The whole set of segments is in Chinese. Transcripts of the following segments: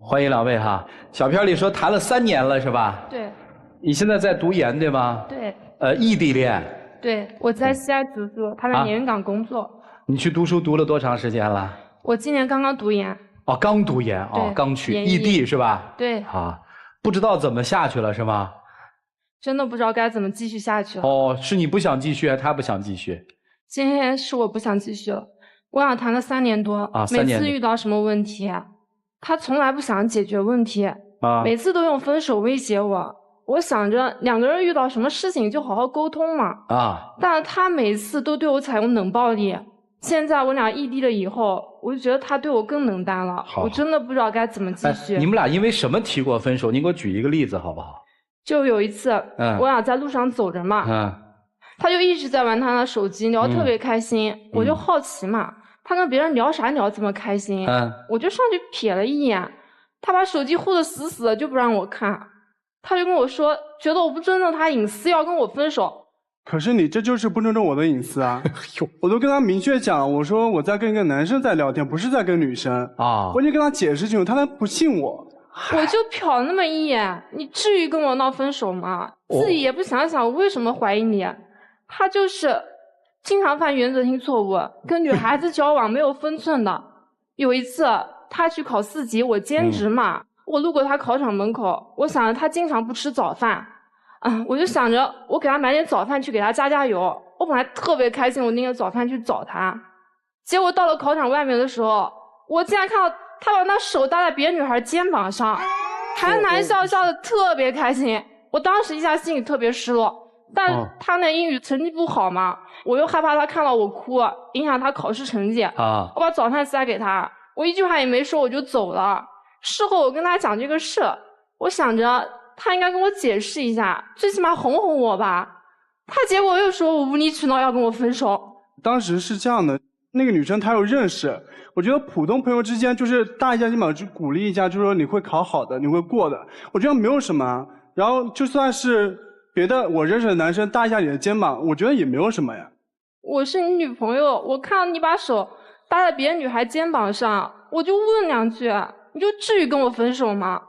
欢迎两位哈。小片里说谈了3年了是吧？对。你现在在读研对吗？对。异地恋。对，我在西安读书，他在连云港工作。你去读书读了多长时间了？我今年刚刚读研。哦，刚读研哦，刚去异地是吧？对。啊，不知道怎么下去了是吗？真的不知道该怎么继续下去了。哦，是你不想继续，还是他不想继续？今天是我不想继续了。我俩谈了3年多，每次遇到什么问题，他从来不想解决问题，每次都用分手威胁我。我想着2个人遇到什么事情就好好沟通嘛，但是他每次都对我采用冷暴力。现在我俩异地了以后，我就觉得他对我更冷淡了，我真的不知道该怎么继续。你们俩因为什么提过分手？你给我举一个例子好不好？就有一次，我俩在路上走着嘛，他就一直在玩他的手机，聊得特别开心，我就好奇嘛，他跟别人聊啥聊这么开心？我就上去瞥了一眼，他把手机护得死死的，就不让我看。他就跟我说，觉得我不尊重他隐私，要跟我分手。可是你这就是不尊重我的隐私啊！我都跟他明确讲，我说我在跟一个男生在聊天，不是在跟女生啊。我已经跟他解释清楚，他还不信我。我就瞟那么一眼，你至于跟我闹分手吗？自己也不想想我为什么怀疑你。他就是经常犯原则性错误，跟女孩子交往没有分寸的。有一次他去考4级，我兼职嘛。我路过他考场门口，我想着他经常不吃早饭，我就想着我给他买点早饭去给他加加油。我本来特别开心，我拎着早饭去找他，结果到了考场外面的时候，我竟然看到他把那手搭在别的女孩肩膀上，谈谈笑笑的特别开心。我当时一下心里特别失落，但他那英语成绩不好嘛，我又害怕他看到我哭，影响他考试成绩我把早饭塞给他，我一句话也没说我就走了。事后我跟他讲这个事，我想着他应该跟我解释一下，最起码哄哄我吧。他结果又说我无理取闹要跟我分手。当时是这样的，那个女生她有认识，我觉得普通朋友之间就是搭一下肩膀，就鼓励一下，就说你会考好的，你会过的，我觉得没有什么。然后就算是别的我认识的男生搭一下你的肩膀，我觉得也没有什么呀。我是你女朋友，我看到你把手搭在别的女孩肩膀上，我就问2句。你就至于跟我分手吗？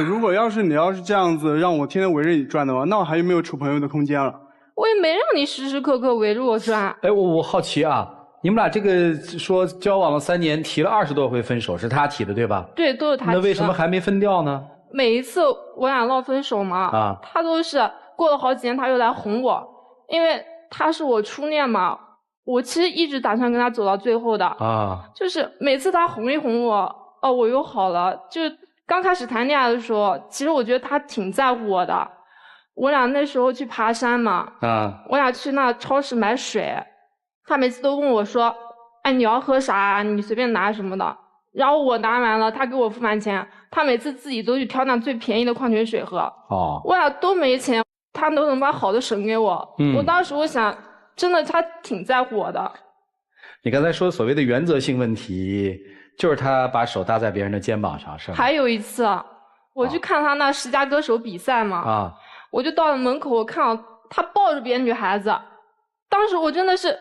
如果你要是这样子让我天天围着你转的话，那我还有没有处朋友的空间了？我也没让你时时刻刻围着我转。哎，我好奇啊，你们俩这个说交往了3年，提了20多回分手，是他提的对吧？对，都是他提的。那为什么还没分掉呢？每一次我俩闹分手嘛，他都是过了好几年他又来哄我，因为他是我初恋嘛。我其实一直打算跟他走到最后的就是每次他哄一哄我。我又好了。就是刚开始谈恋爱的时候，其实我觉得他挺在乎我的。我俩那时候去爬山嘛，我俩去那超市买水，他每次都问我说：“哎，你要喝啥？你随便拿什么的。”然后我拿完了，他给我付完钱，他每次自己都去挑那最便宜的矿泉水喝。我俩都没钱，他都能把好的省给我。我当时我想，真的他挺在乎我的。你刚才说所谓的原则性问题，就是他把手搭在别人的肩膀上，是吗？还有一次，我去看他那10佳歌手比赛嘛，我就到了门口，我看到他抱着别的女孩子，当时我真的是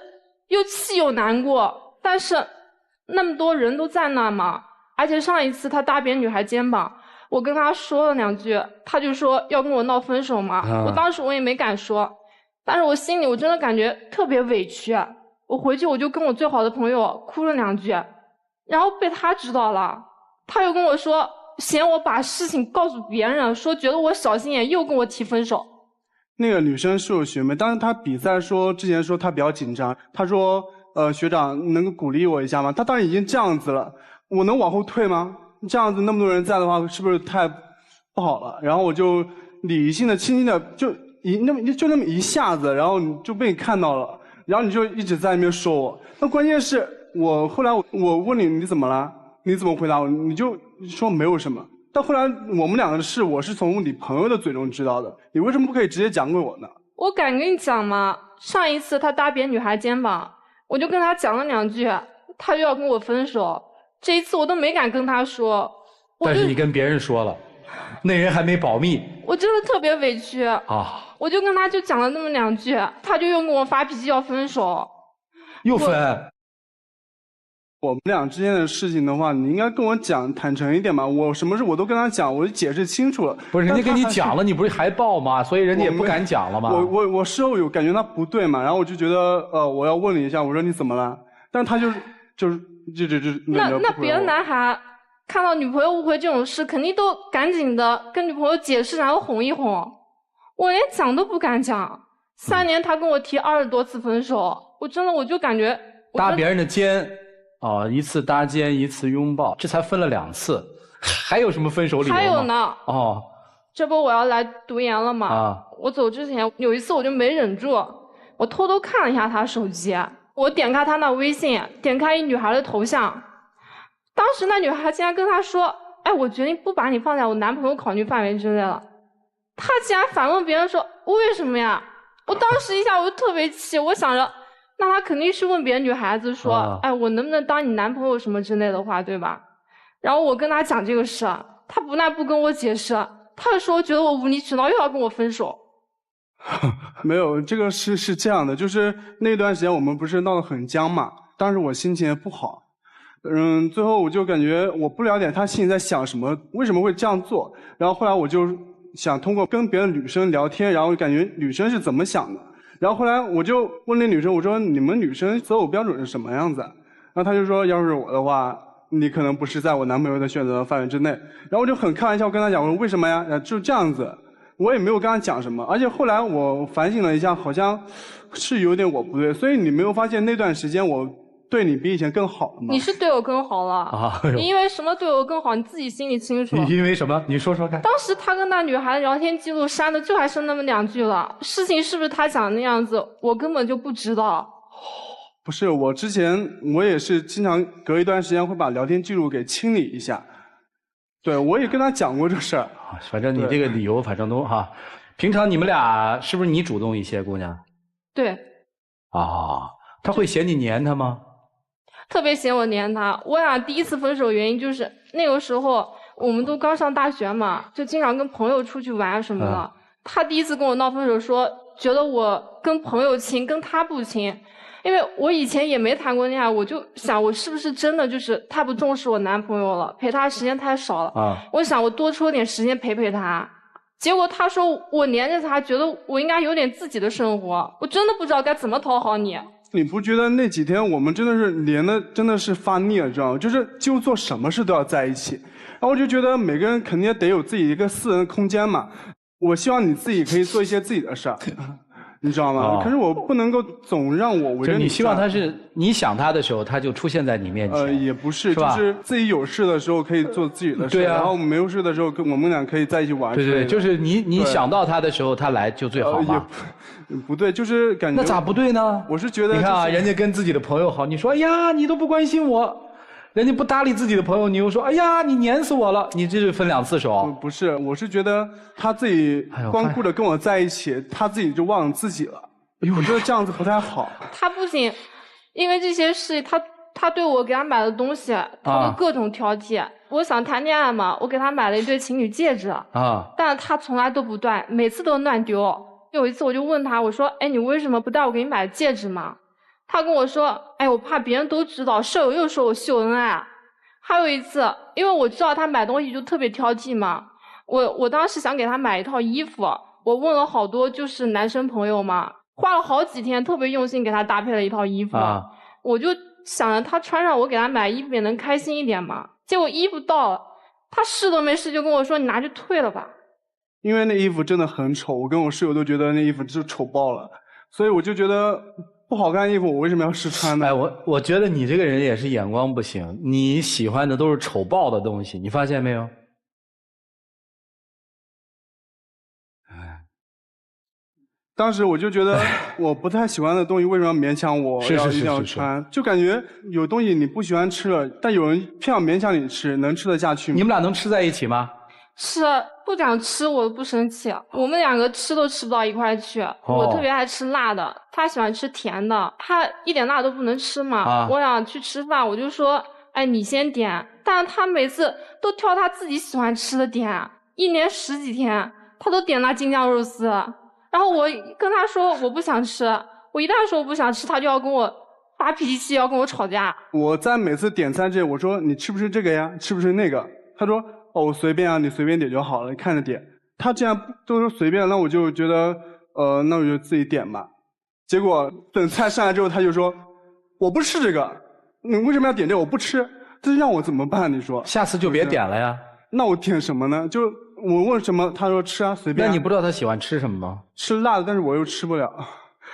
又气又难过，但是那么多人都在那嘛，而且上一次他搭别的女孩肩膀，我跟他说了2句，他就说要跟我闹分手嘛，我当时我也没敢说，但是我心里我真的感觉特别委屈。我回去我就跟我最好的朋友哭了2句，然后被他知道了，他又跟我说嫌我把事情告诉别人，说觉得我小心眼，又跟我提分手。那个女生是我学妹，当时她比赛之前说她比较紧张，她说学长能够鼓励我一下吗？她当时已经这样子了，我能往后退吗？这样子那么多人在的话，是不是太不好了？然后我就理性的轻轻的就那么一下子，然后就被你看到了。然后你就一直在那边说我，那关键是我后来我问你怎么了，你怎么回答我？你就说没有什么。但后来我们2个的事，我是从你朋友的嘴中知道的，你为什么不可以直接讲给我呢？我敢跟你讲吗？上一次他搭别的女孩肩膀，我就跟他讲了2句，他就要跟我分手。这一次我都没敢跟他说。但是你跟别人说了，那人还没保密。我真的特别委屈我就跟他就讲了那么2句，他就又跟我发脾气要分手。又分？我们俩之间的事情的话，你应该跟我讲坦诚一点嘛。我什么事我都跟他讲，我就解释清楚了。不是人家跟你讲了，你不是还报吗？所以人家也不敢讲了吗？我事后有感觉他不对嘛，然后我就觉得我要问你一下，我说你怎么了？但是他就是那别的男孩看到女朋友误会这种事，肯定都赶紧的跟女朋友解释，然后哄一哄。我连讲都不敢讲。3年他跟我提20多次分手，我就感觉搭别人的肩。哦，一次搭肩，一次拥抱，这才分了2次，还有什么分手理由吗？还有呢。哦，这不我要来读研了吗？啊，我走之前有一次我就没忍住，我偷偷看了一下他手机，我点开他那微信，点开一女孩的头像，当时那女孩竟然跟他说：“哎，我决定不把你放在我男朋友考虑范围之内了。”他竟然反问别人说：“为什么呀？”我当时一下我就特别气，我想着。那他肯定是问别的女孩子说，哎，我能不能当你男朋友什么之类的话，对吧？然后我跟他讲这个事，他不但不跟我解释，他就说觉得我无理取闹，又要跟我分手。没有，这个是这样的，就是那段时间我们不是闹得很僵嘛，当时我心情也不好，最后我就感觉我不了解他心里在想什么，为什么会这样做，然后后来我就想通过跟别的女生聊天，然后感觉女生是怎么想的。然后后来我就问那女生，我说你们女生择偶标准是什么样子？然后她就说，要是我的话，你可能不是在我男朋友的选择范围之内。然后我就很开玩笑跟她讲，我说为什么呀？就这样子，我也没有跟她讲什么。而且后来我反省了一下，好像是有点我不对。所以你没有发现那段时间我对你比以前更好了吗？你是对我更好了啊！你因为什么对我更好？你自己心里清楚。因为什么？你说说看。当时他跟那女孩聊天记录删的就还剩那么2句了，事情是不是他讲的那样子？我根本就不知道。不是，我之前我也是经常隔一段时间会把聊天记录给清理一下。对，我也跟他讲过这事儿。反正你这个理由反正都哈。平常你们俩是不是你主动一些，姑娘？对。啊，他会嫌你黏他吗？特别嫌我黏他。我俩第一次分手原因就是那个时候我们都刚上大学嘛，就经常跟朋友出去玩什么的。他第一次跟我闹分手说觉得我跟朋友亲，跟他不亲。因为我以前也没谈过恋爱，我就想我是不是真的就是太不重视我男朋友了，陪他时间太少了。我想我多抽点时间陪陪他。结果他说我黏着他，觉得我应该有点自己的生活。我真的不知道该怎么讨好你。你不觉得那几天我们真的是连的真的是发腻了，知道吗？就是几乎做什么事都要在一起，然后我就觉得每个人肯定得有自己一个私人的空间嘛。我希望你自己可以做一些自己的事儿，你知道吗？可是我不能够总让我围着你。你希望他是你想他的时候，他就出现在你面前。也不是，就是自己有事的时候可以做自己的事，然后没有事的时候，我们俩可以在一起玩。对，就是你想到他的时候，他来就最好嘛。不对，就是感觉。那咋不对呢？我是觉得，你看啊，人家跟自己的朋友好，你说哎呀，你都不关心我。人家不搭理自己的朋友，你又说哎呀，你黏死我了，你这是分2次手。不是，我是觉得他自己光顾着跟我在一起，他自己就忘了自己了。我觉得这样子不太好。他不仅因为这些事，他对我给他买的东西，他都各种挑剔。我想谈恋爱嘛，我给他买了一对情侣戒指但是他从来都不戴，每次都乱丢。有一次我就问他，我说哎，你为什么不戴我给你买的戒指嘛？他跟我说，哎，我怕别人都知道，舍友又说我秀恩爱。还有一次，因为我知道他买东西就特别挑剔嘛，我当时想给他买一套衣服，我问了好多就是男生朋友嘛，花了好几天，特别用心给他搭配了一套衣服。我就想着他穿上我给他买衣服也能开心一点嘛。结果衣服到了，他试都没试就跟我说，你拿去退了吧。因为那衣服真的很丑，我跟我室友都觉得那衣服就丑爆了，所以我就觉得不好看的衣服我为什么要试穿呢？哎，我觉得你这个人也是眼光不行，你喜欢的都是丑爆的东西，你发现没有？当时我就觉得我不太喜欢的东西为什么要勉强我要一定要穿？就感觉有东西你不喜欢吃了，但有人偏要勉强你吃，能吃得下去吗？你们俩能吃在一起吗？吃，不讲吃我都不生气。我们2个吃都吃不到一块去。我特别爱吃辣的，他喜欢吃甜的，他一点辣都不能吃嘛。我俩去吃饭，我就说，哎，你先点。但是他每次都挑他自己喜欢吃的点，一连10几天，他都点那京酱肉丝。然后我跟他说我不想吃，我一旦说我不想吃，他就要跟我发脾气要跟我吵架。我在每次点餐之前，我说你吃不吃这个呀？吃不吃那个？他说哦，我随便啊，你随便点就好了，你看着点。他既然都说随便，那我就觉得那我就自己点吧。结果等菜上来之后，他就说我不吃这个，你为什么要点这个？我不吃，这让我怎么办？你说下次就别点了呀。那我点什么呢？就我问什么，他说吃啊，随便啊。那你不知道他喜欢吃什么吗？吃辣的，但是我又吃不了。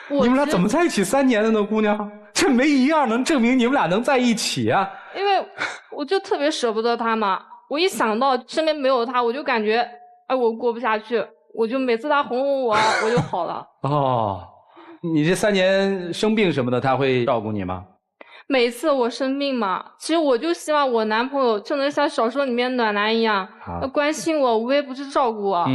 你们俩怎么在一起3年的呢，姑娘？这没一样能证明你们俩能在一起啊。因为我就特别舍不得他嘛，我一想到身边没有他，我就感觉哎，我过不下去，我就每次他哄哄我，我就好了。哦，你这3年生病什么的，他会照顾你吗？每次我生病嘛，其实我就希望我男朋友就能像小说里面暖男一样，关心我，无微不至照顾我。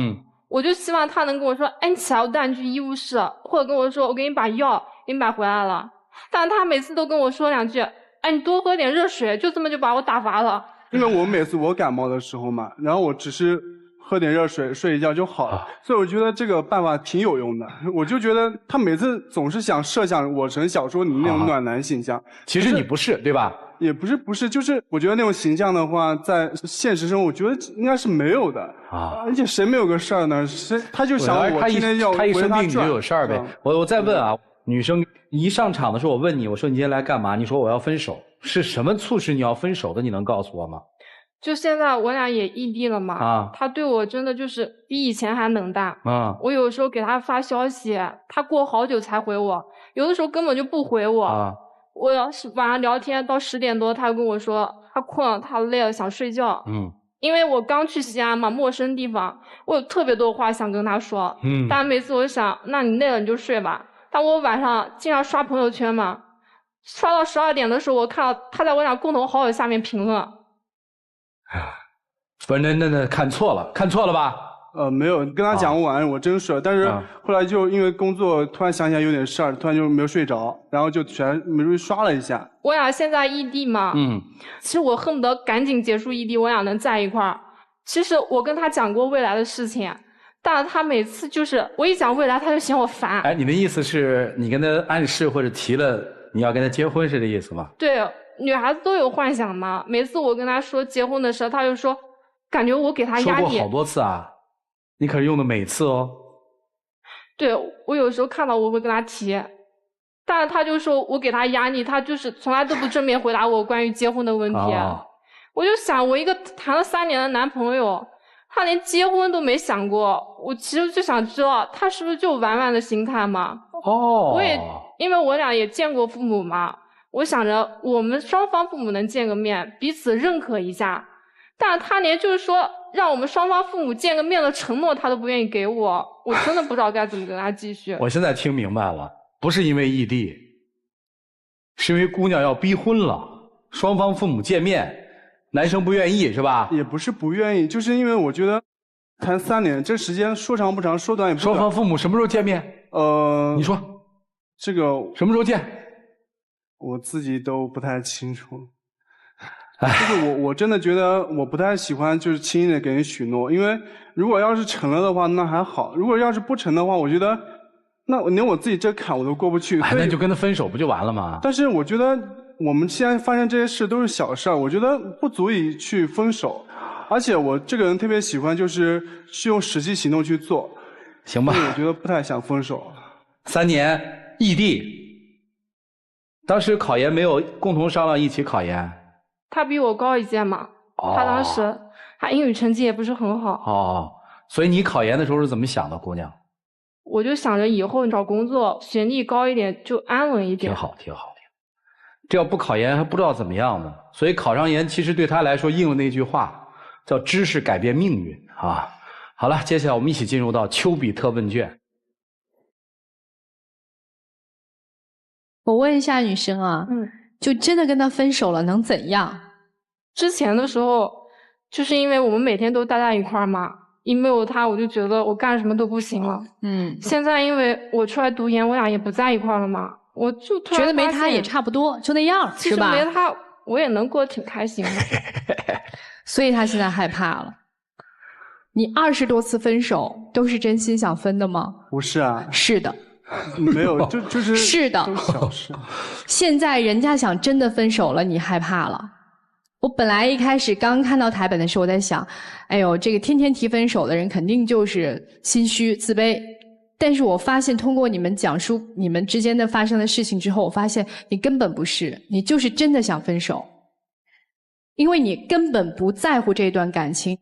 我就希望他能跟我说，哎，你起来我带你去医务室，或者跟我说我给你把药给你买回来了。但他每次都跟我说2句，哎，你多喝点热水，就这么就把我打发了。因为我每次我感冒的时候嘛，然后我只是喝点热水，睡一觉就好了，所以我觉得这个办法挺有用的。我就觉得他每次总是想设想我成小说里那种暖男形象，其实你不是，对吧？也不是，就是我觉得那种形象的话，在现实生活，我觉得应该是没有的啊。而且谁没有个事儿呢？他就想我天天要他一生病你就转有事儿呗。我再问啊，女生一上场的时候，我问你，我说你今天来干嘛？你说我要分手，是什么促使你要分手的？你能告诉我吗？就现在我俩也异地了嘛，他对我真的就是比以前还冷淡。我有时候给他发消息，他过好久才回我，有的时候根本就不回我。我要是晚上聊天到10点多，他就跟我说他困了，他累了，想睡觉。因为我刚去西安嘛，陌生地方，我有特别多话想跟他说。但每次我就想，那你累了你就睡吧。但我晚上经常刷朋友圈嘛，刷到12点的时候，我看到他在我俩共同好友下面评论。不是，那看错了吧？没有，跟他讲晚上我真睡了，但是后来就因为工作突然想起来有点事儿，突然就没有睡着，然后就全没注意刷了一下。我俩现在异地嘛，其实我恨不得赶紧结束异地，我俩能在一块儿。其实我跟他讲过未来的事情，但他每次就是我一讲未来，他就嫌我烦。哎，你的意思是你跟他暗示或者提了你要跟他结婚是这意思吗？对，女孩子都有幻想嘛。每次我跟他说结婚的事，他就说感觉我给他压力。说过好多次啊。你可是用的每次哦。对，我有时候看到我会跟他提，但是他就说我给他压力，他就是从来都不正面回答我关于结婚的问题。我就想，我一个谈了3年的男朋友，他连结婚都没想过，我其实就想知道他是不是就玩玩的心态嘛。我也因为我俩也见过父母嘛，我想着我们双方父母能见个面，彼此认可一下。但他连就是说让我们双方父母见个面的承诺他都不愿意给我，我真的不知道该怎么跟他继续。我现在听明白了，不是因为异地，是因为姑娘要逼婚了，双方父母见面，男生不愿意是吧？也不是不愿意，就是因为我觉得谈3年，这时间说长不长，说短也不短。双方父母什么时候见面？你说这个什么时候见？我自己都不太清楚。就是我真的觉得我不太喜欢就是轻易的给人许诺，因为如果要是成了的话那还好，如果要是不成的话，我觉得那连我自己这坎我都过不去。那就跟他分手不就完了吗？但是我觉得我们现在发生这些事都是小事儿，我觉得不足以去分手。而且我这个人特别喜欢就是去用实际行动去做。行吧。我觉得不太想分手。3年异地，当时考研没有共同商量一起考研？他比我高一届嘛，他当时他英语成绩也不是很好。所以你考研的时候是怎么想的，姑娘？我就想着以后找工作学历高一点就安稳一点。挺好。这要不考研还不知道怎么样呢。所以考上研其实对他来说应了那句话，叫知识改变命运啊。好了，接下来我们一起进入到丘比特问卷。我问一下女生啊，就真的跟他分手了能怎样？之前的时候就是因为我们每天都待在一块儿嘛，一没有他我就觉得我干什么都不行了。现在因为我出来读研，我俩也不在一块儿了嘛，我就突然觉得没他也差不多，就那样，是吧？其实没他我也能过得挺开心的。所以他现在害怕了。你20多次分手都是真心想分的吗？不是啊。是的。没有，就是是的，都小事。现在人家想真的分手了，你害怕了。我本来一开始刚看到台本的时候，我在想，哎呦，这个天天提分手的人肯定就是心虚自卑。但是我发现通过你们讲述你们之间的发生的事情之后，我发现你根本不是，你就是真的想分手。因为你根本不在乎这段感情，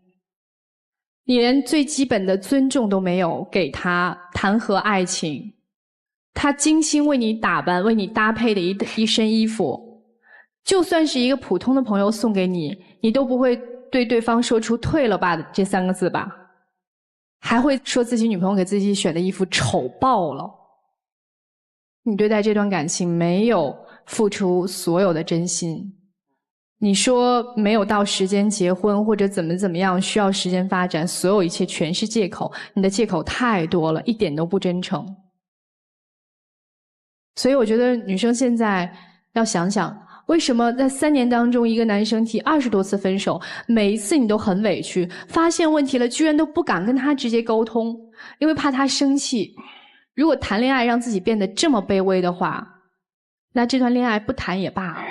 你连最基本的尊重都没有给他，谈何爱情？他精心为你打扮、为你搭配的一身衣服，就算是一个普通的朋友送给你，你都不会对对方说出退了吧这3个字吧？还会说自己女朋友给自己选的衣服丑爆了。你对待这段感情没有付出所有的真心。你说没有到时间结婚或者怎么样，需要时间发展，所有一切全是借口。你的借口太多了，一点都不真诚。所以我觉得女生现在要想想，为什么在3年当中一个男生提20多次分手，每一次你都很委屈，发现问题了居然都不敢跟他直接沟通，因为怕他生气。如果谈恋爱让自己变得这么卑微的话，那这段恋爱不谈也罢。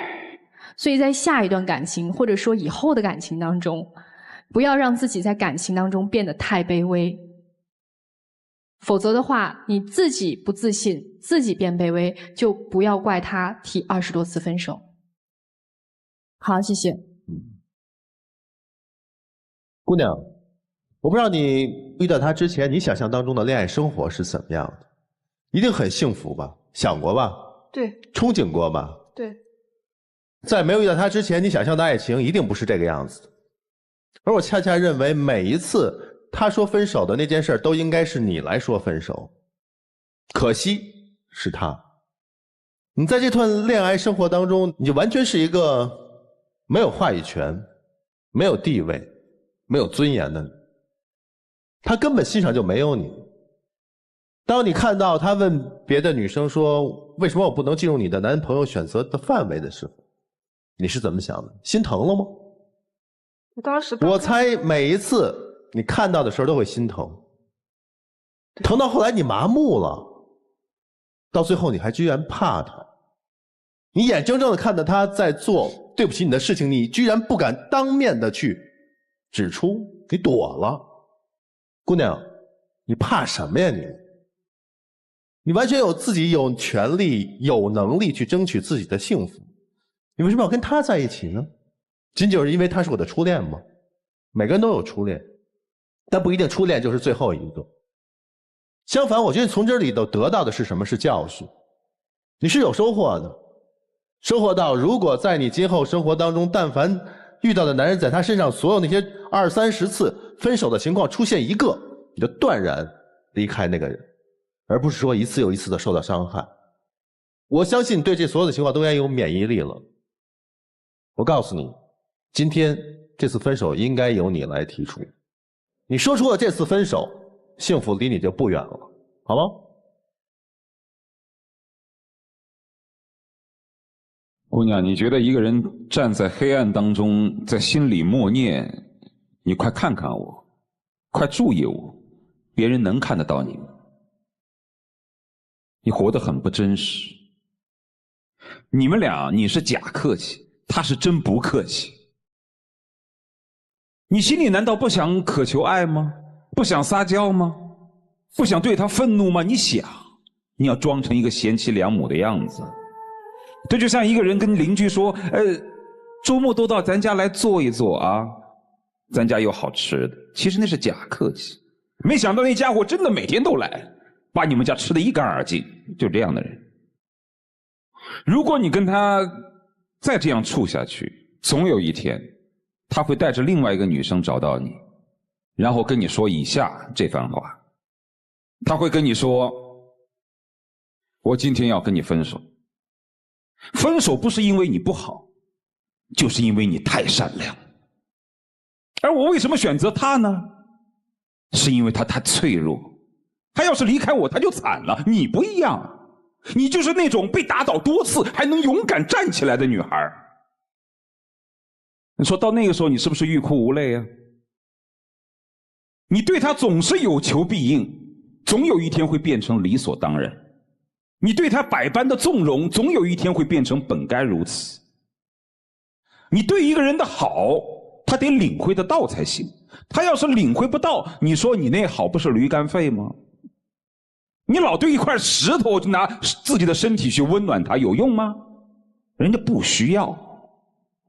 所以在下一段感情或者说以后的感情当中，不要让自己在感情当中变得太卑微，否则的话你自己不自信，自己变卑微，就不要怪他提20多次分手。好，谢谢。姑娘，我不知道你遇到他之前，你想象当中的恋爱生活是怎么样的？一定很幸福吧？想过吧？对。憧憬过吧？对。在没有遇到他之前，你想象的爱情一定不是这个样子的。而我恰恰认为，每一次他说分手的那件事都应该是你来说分手。可惜是他。你在这段恋爱生活当中，你就完全是一个没有话语权、没有地位、没有尊严的你。他根本心上就没有你。当你看到他问别的女生说为什么我不能进入你的男朋友选择的范围的时候，你是怎么想的？心疼了吗？我猜每一次你看到的时候都会心疼，疼到后来你麻木了，到最后你还居然怕他。你眼睁睁的看着他在做对不起你的事情，你居然不敢当面的去指出，你躲了。姑娘，你怕什么呀你？你完全有自己有权利、有能力去争取自己的幸福，你为什么要跟他在一起呢？仅仅是因为他是我的初恋吗？每个人都有初恋，但不一定初恋就是最后一个。相反，我觉得从这里头得到的是什么？是教训。你是有收获的，收获到如果在你今后生活当中，但凡遇到的男人在他身上所有那些20、30次分手的情况出现一个，你就断然离开那个人，而不是说一次又一次的受到伤害。我相信你对这所有的情况都应该有免疫力了。我告诉你，今天这次分手应该由你来提出。你说出了这次分手，幸福离你就不远了，好吗？姑娘，你觉得一个人站在黑暗当中，在心里默念，你快看看我，快注意我，别人能看得到你吗？你活得很不真实。你们俩，你是假客气，他是真不客气。你心里难道不想渴求爱吗？不想撒娇吗？不想对他愤怒吗？你想，你要装成一个贤妻良母的样子。这就像一个人跟邻居说，周末都到咱家来坐一坐啊，咱家有好吃的。其实那是假客气。没想到那家伙真的每天都来，把你们家吃得一干二净。就这样的人，如果你跟他再这样处下去，总有一天他会带着另外一个女生找到你，然后跟你说以下这番话。他会跟你说，我今天要跟你分手。分手不是因为你不好，就是因为你太善良。而我为什么选择他呢？是因为他太脆弱。他要是离开我，他就惨了。你不一样，你就是那种被打倒多次还能勇敢站起来的女孩。你说到那个时候，你是不是欲哭无泪啊？你对他总是有求必应，总有一天会变成理所当然。你对他百般的纵容，总有一天会变成本该如此。你对一个人的好，他得领会得到才行。他要是领会不到，你说你那好不是驴肝肺吗？你老对一块石头就拿自己的身体去温暖他，有用吗？人家不需要，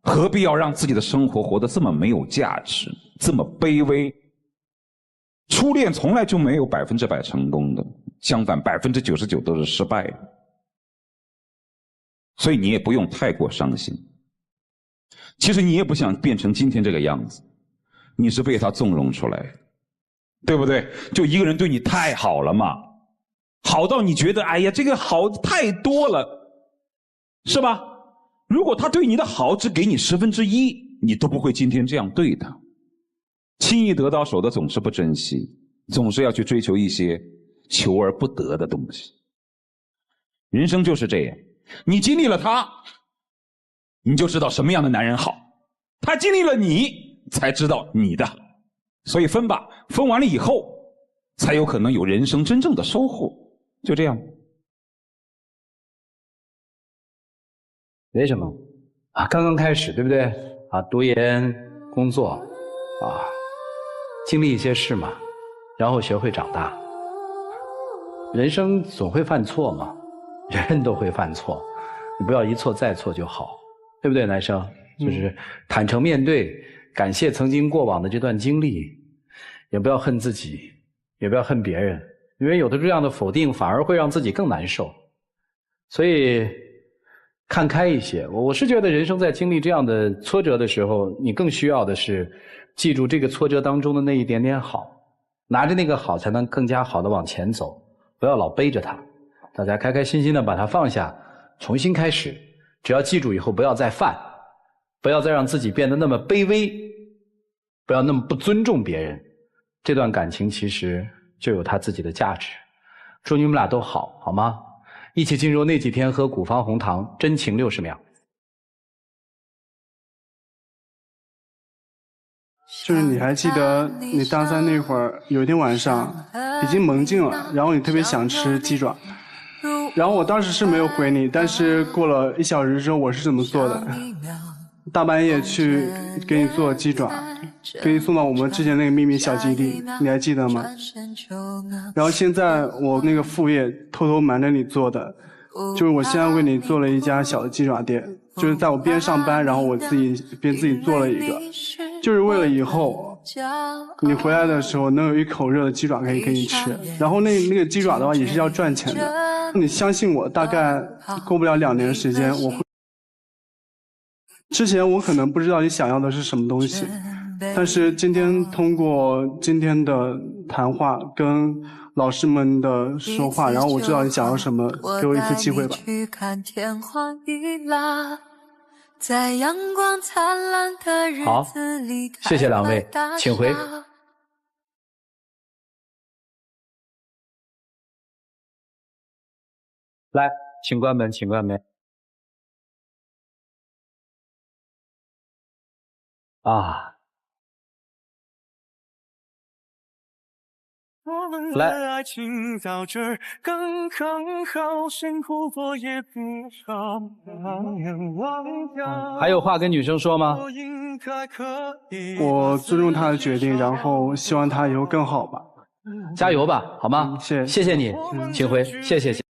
何必要让自己的生活活得这么没有价值，这么卑微？初恋从来就没有100%成功的，相反99%都是失败的。所以你也不用太过伤心。其实你也不想变成今天这个样子，你是被他纵容出来的，对不对？就一个人对你太好了嘛，好到你觉得哎呀这个好太多了，是吧？如果他对你的好只给你1/10，你都不会今天这样对他。轻易得到手的总是不珍惜，总是要去追求一些求而不得的东西。人生就是这样，你经历了他，你就知道什么样的男人好，他经历了你才知道你的。所以分吧，分完了以后才有可能有人生真正的收获。就这样。没什么啊，刚刚开始，对不对啊？读研工作啊，经历一些事嘛，然后学会长大。人生总会犯错嘛，人人都会犯错，你不要一错再错就好，对不对，男生？就是坦诚面对，感谢曾经过往的这段经历，也不要恨自己，也不要恨别人，因为有的这样的否定反而会让自己更难受。所以看开一些，我是觉得人生在经历这样的挫折的时候，你更需要的是记住这个挫折当中的那一点点好，拿着那个好才能更加好的往前走，不要老背着它，大家开开心心的把它放下，重新开始。只要记住以后不要再犯，不要再让自己变得那么卑微，不要那么不尊重别人，这段感情其实就有它自己的价值。祝你们俩都好，好吗？一起进入那几天喝古方红糖，真情60秒。就是你还记得你大3那会儿，有一天晚上已经蒙劲了，然后你特别想吃鸡爪，然后我当时是没有回你，但是过了1小时之后我是怎么做的？大半夜去给你做鸡爪，给你送到我们之前那个秘密小基地，你还记得吗？然后现在我那个副业偷偷瞒着你做的，就是我现在为你做了一家小的鸡爪店，就是在我边上班，然后我自己做了一个，就是为了以后你回来的时候能有一口热的鸡爪可以给你吃。然后那个鸡爪的话也是要赚钱的，你相信我，大概过不了2年的时间，我会。之前我可能不知道你想要的是什么东西，但是今天通过今天的谈话跟老师们的说话，然后我知道你想要什么，给我一次机会吧。好，谢谢2位，请回。来，请关门，请关门。啊，来，还有话跟女生说吗？我尊重她的决定，然后希望她以后更好吧。加油吧，好吗？谢谢你，请回，谢谢。